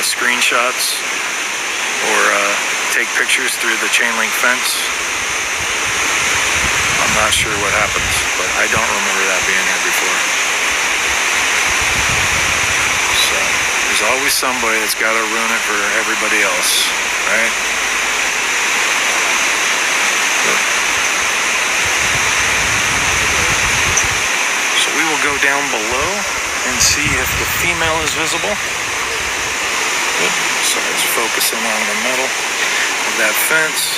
screenshots or take pictures through the chain link fence. I'm not sure what happens, but I don't remember that being here before. So there's always somebody that's got to ruin it for everybody else, right? So we will go down below and see if the female is visible. So it's focusing on the metal of that fence.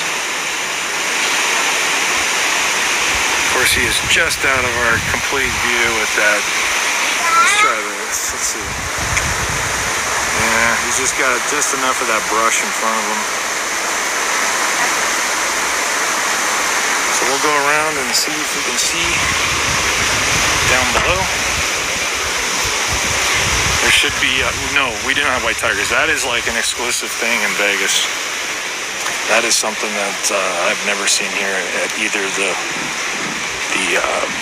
Of course, he is just out of our complete view with that. Let's try this. Let's see. Yeah, he's just got just enough of that brush in front of him. So we'll go around and see if we can see down below. There should be, no, we didn't have white tigers. That is like an exclusive thing in Vegas. That is something that I've never seen here at either the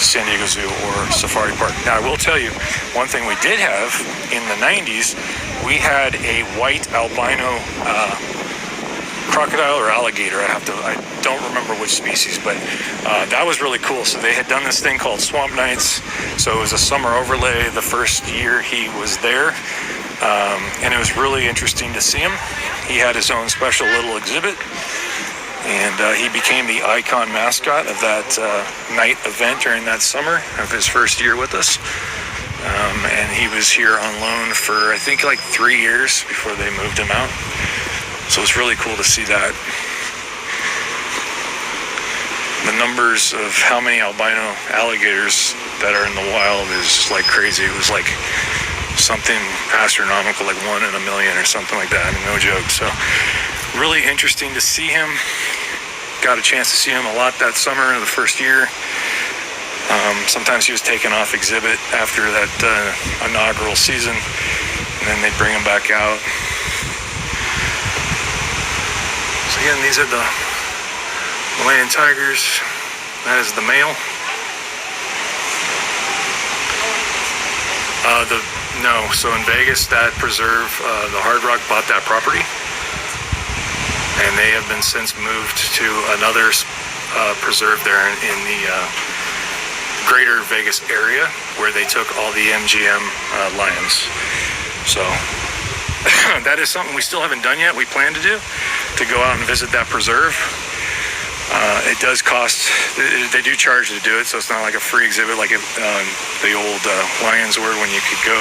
San Diego Zoo or Safari Park. Now, I will tell you, one thing we did have in the 90s, we had a white albino crocodile or alligator. I don't remember which species, but that was really cool. So they had done this thing called Swamp Nights. So it was a summer overlay the first year he was there. And it was really interesting to see him. He had his own special little exhibit. And he became the icon mascot of that night event during that summer of his first year with us. And he was here on loan for, I think, like 3 years before they moved him out. So it's really cool to see that. The numbers of how many albino alligators that are in the wild is like crazy. It was like something astronomical, like 1 in a million or something like that. I mean, no joke. So really interesting to see him. Got a chance to see him a lot that summer, the first year. Sometimes he was taken off exhibit after that inaugural season, and then they'd bring him back out. So again, these are the Malayan tigers. That is the male. So in Vegas, that preserve, the Hard Rock bought that property, and they have been since moved to another preserve there in the greater Vegas area, where they took all the MGM lions. So that is something we still haven't done yet. We plan to do, to go out and visit that preserve. It does cost, they do charge to do it, so it's not like a free exhibit like the old lions were when you could go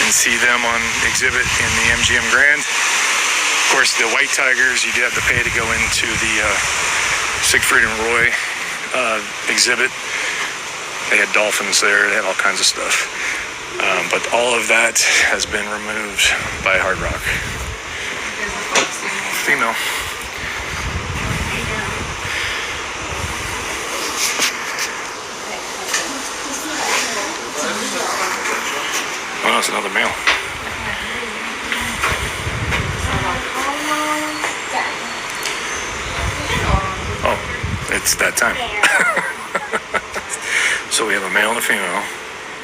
and see them on exhibit in the MGM Grand. Of course, the white tigers, you did have to pay to go into the Siegfried and Roy exhibit. They had dolphins there, they had all kinds of stuff. But all of that has been removed by Hard Rock. Female. Oh, it's another male. Oh, it's that time. So we have a male and a female,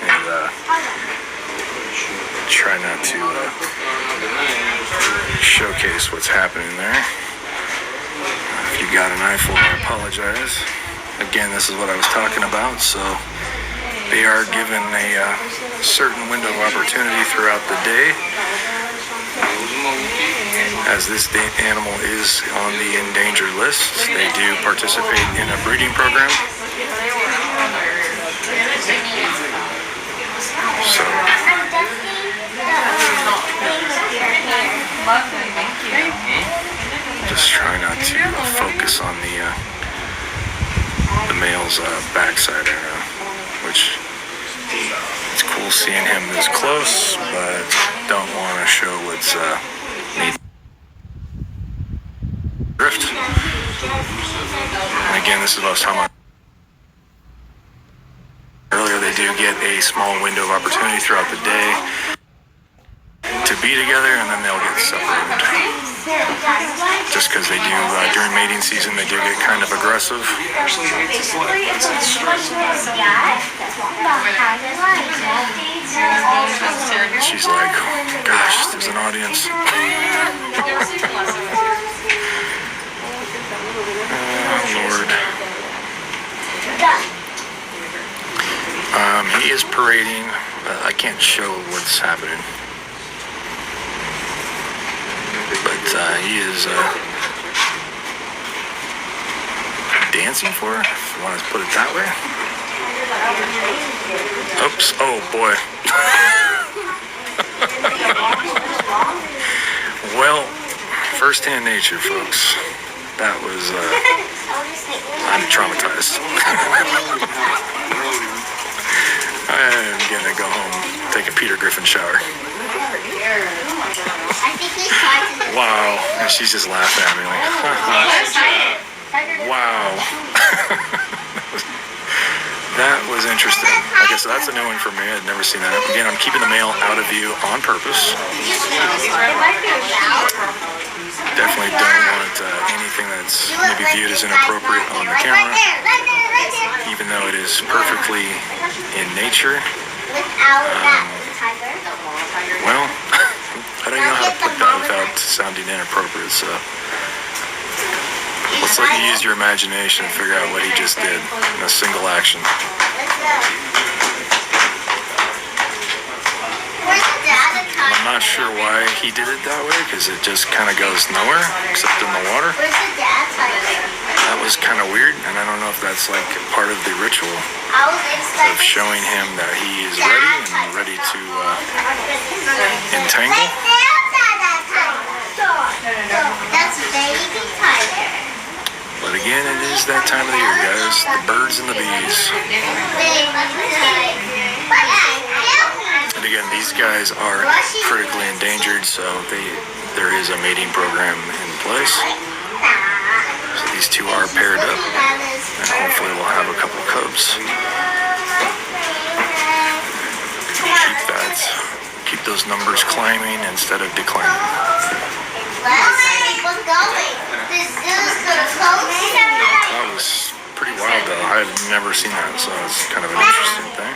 and try not to showcase what's happening there. If you got an eyeful, I apologize. Again, this is what I was talking about, so they are given a certain window of opportunity throughout the day. As this animal is on the endangered list, they do participate in a breeding program. So, just try not to focus on the male's backside right now, which it's cool seeing him this close, but don't want to show what's neat. Drift. And again, this is what I was talking about earlier. They do get a small window of opportunity throughout the day to be together, and then they'll get separated. Just because they do, during mating season, they do get kind of aggressive. She's like, gosh, there's an audience. Lord. He is parading. I can't show what's happening. But he is dancing for her, if you want to put it that way. Oops. Oh, boy. Well, first-hand nature, folks. That was, I'm traumatized. I'm gonna go home, take a Peter Griffin shower. Wow. And she's just laughing at me like, wow. That was interesting. Okay, so that's a new one for me. I'd never seen that. Again, I'm keeping the male out of view on purpose. Definitely don't want anything that's maybe viewed as inappropriate on the camera, even though it is perfectly in nature. Well, I don't know how to put that without sounding inappropriate, so let's let you use your imagination and figure out what he just did in a single action. I'm not sure why he did it that way, because it just kind of goes nowhere except in the water. That was kind of weird, and I don't know if that's like part of the ritual of showing him that he is ready and ready to entangle. But again, it is that time of the year, guys. The birds and the bees. And again, these guys are critically endangered, so there is a mating program in place. So these two are paired up, and hopefully we'll have a couple cubs. Keep those numbers climbing instead of declining. That was pretty wild, though. I've never seen that, so it's kind of an interesting thing.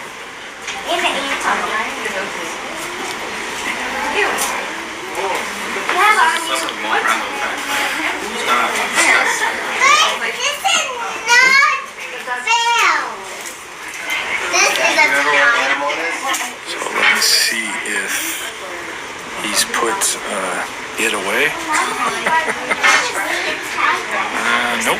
So let me see if he's put it away. Nope.